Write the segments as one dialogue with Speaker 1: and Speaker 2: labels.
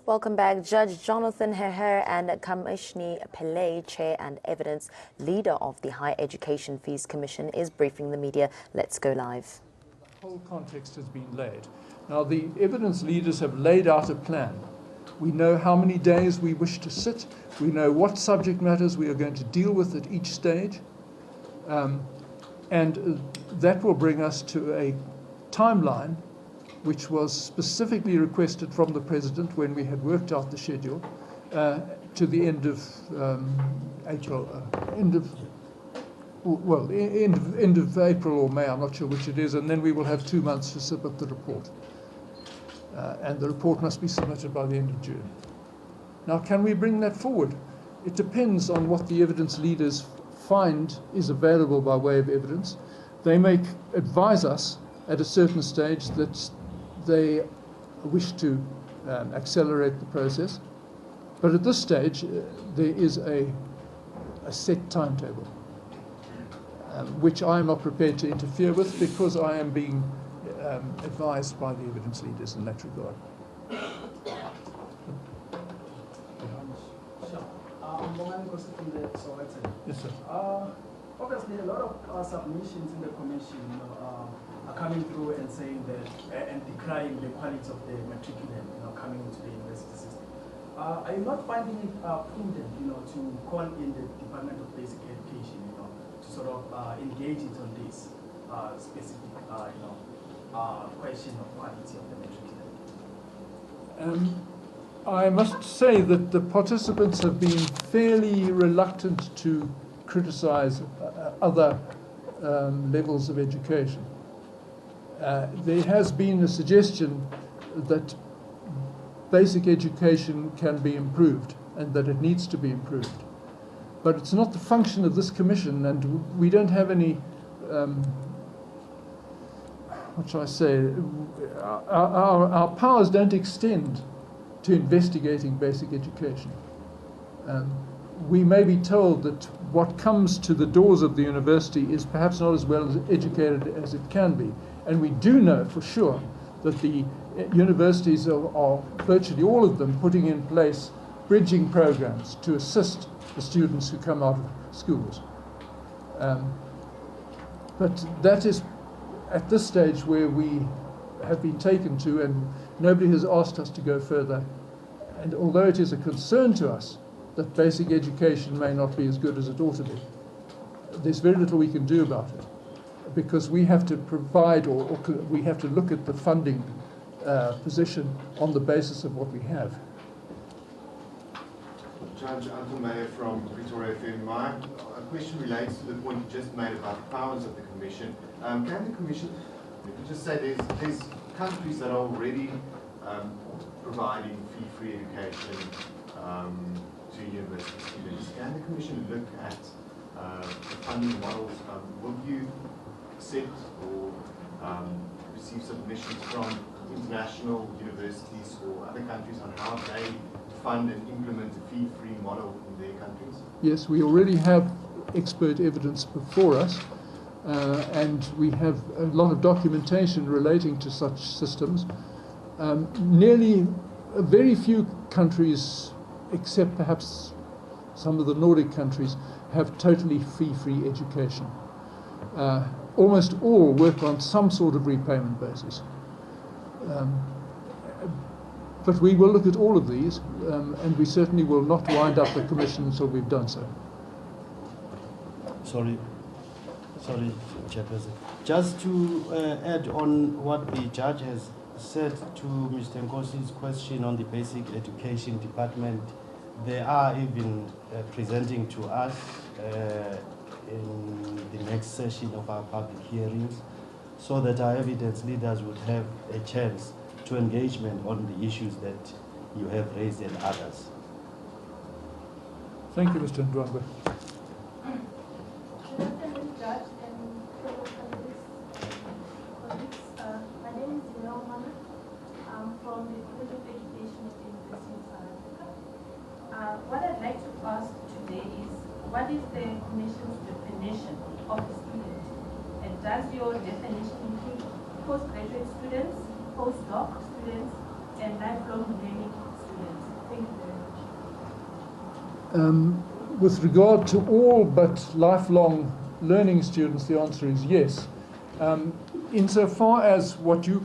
Speaker 1: Welcome back. Judge Jonathan Heher and Kamishni Pillay, Chair and Evidence Leader of the Higher Education Fees Commission, is briefing the media. Let's go live.
Speaker 2: The whole context has been laid. Now, the evidence leaders have laid out a plan. We know how many days we wish to sit. We know what subject matters we are going to deal with at each stage. And that will bring us to a timeline which was specifically requested from the President when we had worked out the schedule, to the end of April, end of April or May, I'm not sure which it is, and then we will have 2 months to submit the report. And the report must be submitted by the end of June. Now, can we bring that forward? It depends on what the evidence leaders find is available by way of evidence. They may advise us at a certain stage that they wish to accelerate the process. But at this stage, there is a set timetable, which I am not prepared to interfere with because I am being advised by the evidence leaders in that regard. Yes, sir.
Speaker 3: Obviously, a lot of submissions in the commission are coming through and saying that and decrying the quality of the matriculant coming into the university system. Are you not finding it prudent, to call in the Department of Basic Education, to sort of engage it on this specific, question of quality of the matriculant?
Speaker 2: I must say that the participants have been fairly reluctant to criticize other levels of education. There has been a suggestion that basic education can be improved and that it needs to be improved. But it's not the function of this commission, and we don't have any, what shall I say, our powers don't extend to investigating basic education. We may be told that what comes to the doors of the university is perhaps not as well educated as it can be. And we do know for sure that the universities are virtually all of them putting in place bridging programs to assist the students who come out of schools. But that is at this stage where we have been taken to, and nobody has asked us to go further. And although it is a concern to us that basic education may not be as good as it ought to be, there's very little we can do about it, because we have to provide or we have to look at the funding position on the basis of what we have.
Speaker 4: Judge Anton Meyer from Pretoria FM. My question relates to the point you just made about the powers of the Commission. Can the Commission, you could just say there's countries that are already providing fee-free education to university students. Can the Commission look at the funding models? Will you accept or receive submissions from international universities or other countries on how they fund and implement a fee-free model in their countries? Yes,
Speaker 2: we already have expert evidence before us, and we have a lot of documentation relating to such systems. Very few countries, except perhaps some of the Nordic countries, have totally fee-free education. Almost all work on some sort of repayment basis. But we will look at all of these, and we certainly will not wind up the Commission until we've done so.
Speaker 5: Sorry, Chairperson. Just to add on what the judge has said to Mr. Nkosi's question on the Basic Education Department, they are even presenting to us in the next session of our public hearings, so that our evidence leaders would have a chance to engagement on the issues that you have raised and others.
Speaker 2: Thank you, Mr. Ndwangwe.
Speaker 6: My name is Zinel Mana. I'm from the College of Education at the University of South Africa. What I'd like to ask today is, what is the Commission's definition of a student? And does your definition include postgraduate students, postdoc students, and lifelong learning students?
Speaker 2: With regard to all but lifelong learning students, the answer is yes. Insofar as what you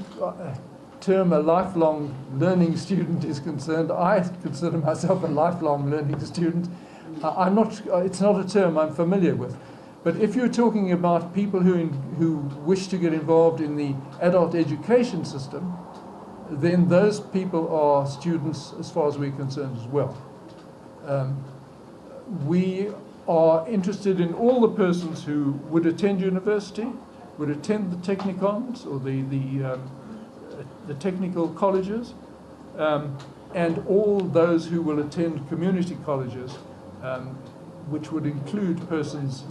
Speaker 2: term a lifelong learning student is concerned, I consider myself a lifelong learning student. It's not a term I'm familiar with. But if you're talking about people who wish to get involved in the adult education system, then those people are students as far as we're concerned as well. We are interested in all the persons who would attend university, would attend the technicons or the technical colleges, and all those who will attend community colleges, which would include persons,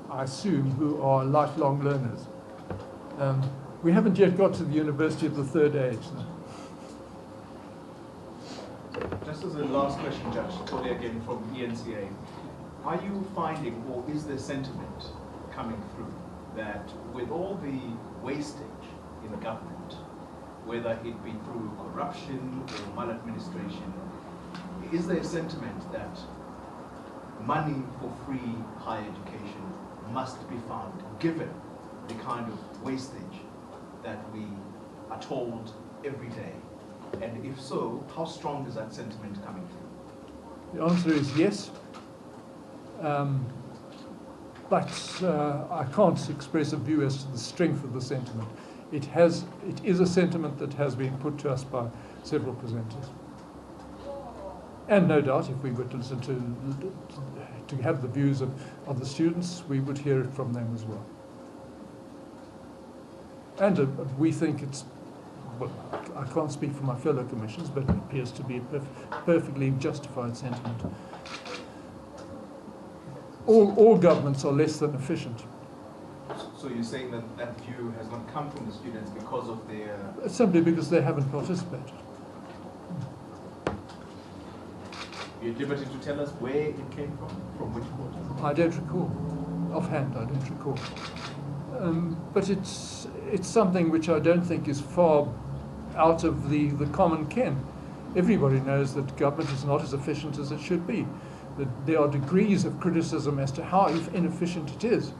Speaker 2: I assume, who are lifelong learners. We haven't yet got to the university of the third age. No.
Speaker 7: Just as a last question, Judge, Tony again from ENCA. Are you finding, or is there sentiment coming through, that with all the wastage in the government, whether it be through corruption or maladministration, is there a sentiment that money for free higher education must be found, given the kind of wastage that we are told every day? And if so, how strong is that sentiment coming through?
Speaker 2: The answer is yes. But I can't express a view as to the strength of the sentiment. It is a sentiment that has been put to us by several presenters. And no doubt, if we were to listen to have the views of the students, we would hear it from them as well. And we think it's, well, I can't speak for my fellow commissioners, but it appears to be a perfectly justified sentiment. All governments are less than efficient.
Speaker 7: So you're saying that that view has not come from the students because of their...
Speaker 2: Simply because they haven't participated.
Speaker 7: You're at liberty to tell us where it came from which quarter?
Speaker 2: I don't recall. Offhand, I don't recall. But it's something which I don't think is far out of the common ken. Everybody knows that government is not as efficient as it should be. That there are degrees of criticism as to how inefficient it is.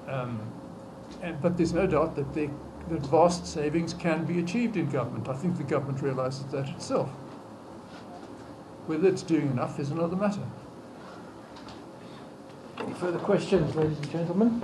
Speaker 2: But there's no doubt that vast savings can be achieved in government. I think the government realizes that itself. Whether it's doing enough is another matter.
Speaker 8: Any further questions, ladies and gentlemen?